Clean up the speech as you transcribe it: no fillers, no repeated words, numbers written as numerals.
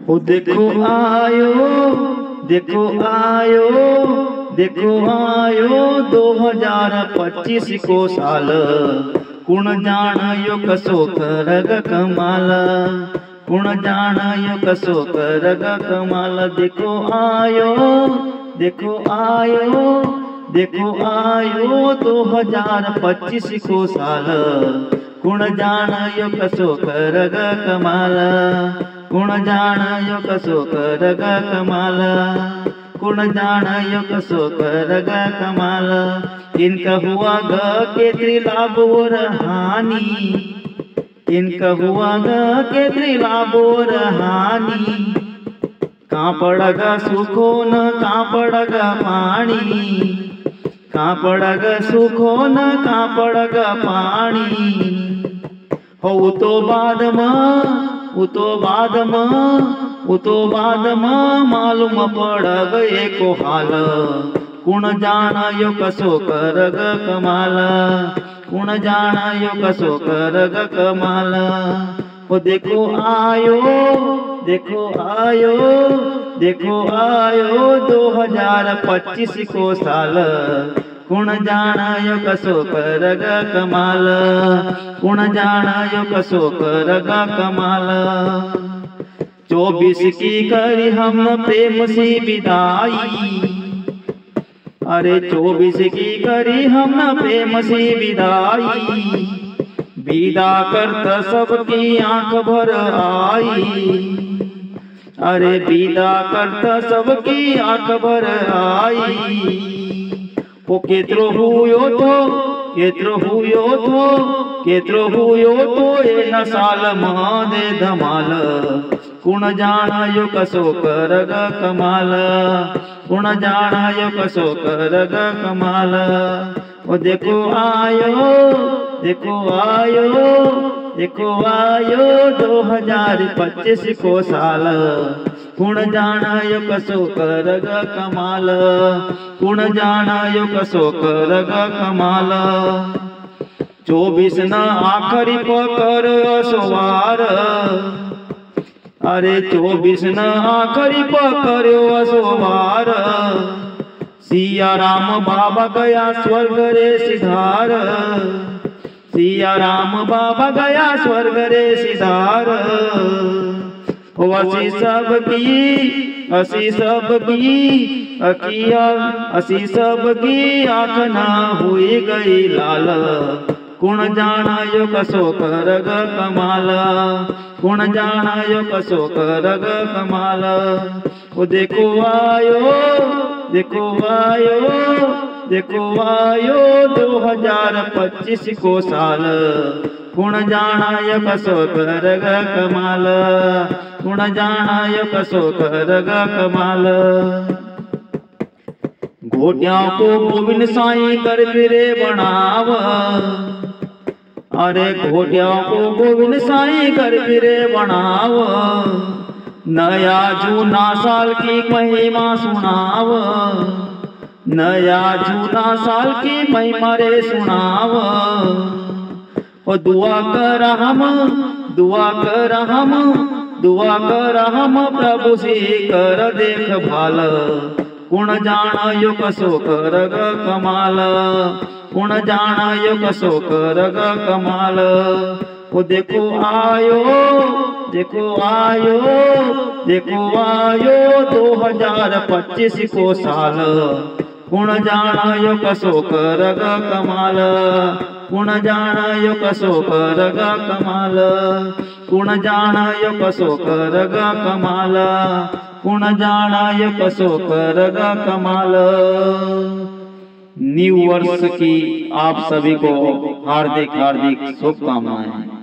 हो देखो आयो, देखो आयो, देखो आयो 2025 को साल। कुण जाणयो कसो करग कमाल, कुण जाणयो कसो करग कमाल। देखो आयो, देखो आयो, देखो आयो 2025 को साल। कुण जाणयो कसो करग कमाल, कुण जाणयो कसो करग कमाल, कुण जाणयो कसो करग कमाल। इनका हुआ ग केतरी लाभ और हानि, इनका हुआ ग केतरी लाभ और हानि। कहाँ पड़गा सुखो न कहाँ पड़गा पानी, कहाँ पड़गा सुखो न कहाँ पड़गा पानी। हो तो बाद में, उतो बाद में, उतो बाद में मालूम पड़ग एको हाल। कुण जाणयो कसो करग कमाल, कुण जाणयो कसो करग कमाल। ओ देखो आयो, देखो आयो, देखो आयो 2025 को साल। कुण जाणयो कसो करग कमाल, कुण जाणयो कसो करग कमाल। 24 की करी हम प्रेम सी विदाई, अरे 24 की करी हम प्रेम सी विदाई। विदा करता सबकी आंख भर आई, अरे विदा करता सबकी आंख भर आई। ओ केतरो हुयो तो, केतरो हुयो तो, केतरो हुयो तो एना साल मा दे धमाल। कुण जाणयो कसो करग कमाल, कुण जाणयो कसो करग कमाल। ओ देखो आयो, देखो आयो, देखो आयो 2025 को साल। कुण जाणयो कसो करग कमाल, कुण जाणयो कसो करग कमाल। 24 न आखरी पकर असवार, अरे 24 न आखरी पकर असवार। सिया राम बाबा गया स्वर्ग रे सिधार, सिया राम बाबा गया स्वर्ग रे सिधार। असी सबकी, असी सबकी अखिया, असी सबकी आँख ना हुई गई लाल। कुण जाणयो कसो करग कमाल, कुण जाणयो कसो करग कमाल। ओ देखो आयो, देखो आयो, देखो आयो 2025 को साल। कुण जाणयो कसो करग कमाल, कुण जाणयो कसो करग कमाल। घोटियां को गोविंद साईं कर फिरे बनाव, अरे घोटियां को गोविंद साईं कर फिरे बनाव। नया जूना साल की महिमा सुनाव, नया जूना साल की महिमा रे सुनाव। ओ दुआ कर हम, दुआ कर हम, दुआ कर हम प्रभु सी कर देख भाल। कुण जाणयो कसो करग कमाल, कुण जाणयो कसो करग कमाल। ओ देखो आयो, देखो आयो, देखो आयो 2025 को साल। कुण जाणयो कसो करग कमाल, कुण जाणयो कसो करग कमाल, कुण जाणयो कसो करग कमाल, कुण जाणयो कसो करग कमाल। न्यू वर्ष की आप सभी को हार्दिक हार्दिक शुभकामनाएं।